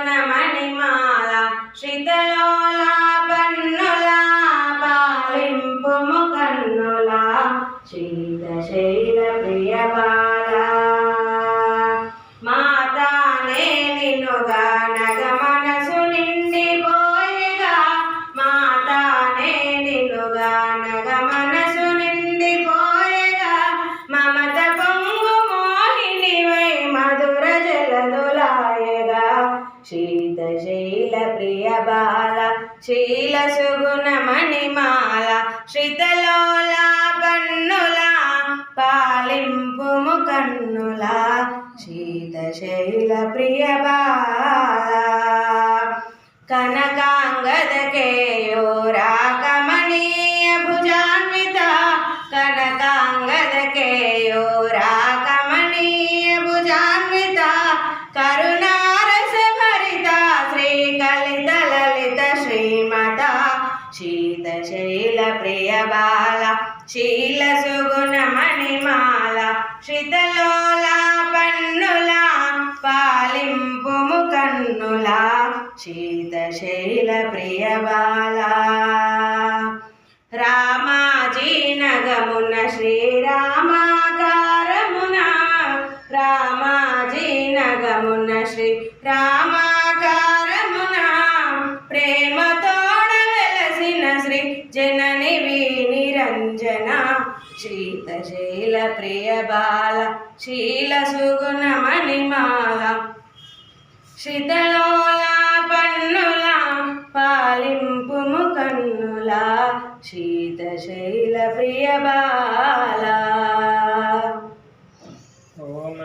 శీలసుగుణమణిమాల శ్రితలోల పన్నుల పాలింపుము కన్నుల శీతశైల ప్రియబాల మాతానే నిన్నుగా నగ మనసు నిండిపోయేగా మాతానే నిన్నుగా నగ మనసు నిండిపోయేగా మమత పొంగు మోహినివై మధుర జలదులాయగా శీతశైల ప్రియబాల శీలసుగుణమణిమాల శ్రితలోల పన్నుల పాలింపుము కన్నుల శీతశైల ప్రియబాల కనకాంగదకేయోరా కమనీయ భుజాన్విత కనకాంగదకేయోరా కమనీయ భుజాన్విత కరుణారస భరిత శ్రీకలిత లలిత శ్రీమత శీతశైల ప్రియబాల శీలసుగుణమణిమాల శ్రితలోల పన్నుల పాలింపుము కన్నుల శీతశైల ప్రియబాల రామాజీ నగమున శ్రీరామాకారమున రామాజీ నగమున శ్రీరామాకారమున ప్రేమతోడ వెలసిన శ్రీ జనని నిరంజన శీతశైల ప్రియబాల శీలసుగుణమణిమాల శ్రితలోల పన్నుల పాలింపుము కన్నుల శీతశైల ప్రియబాల ఓం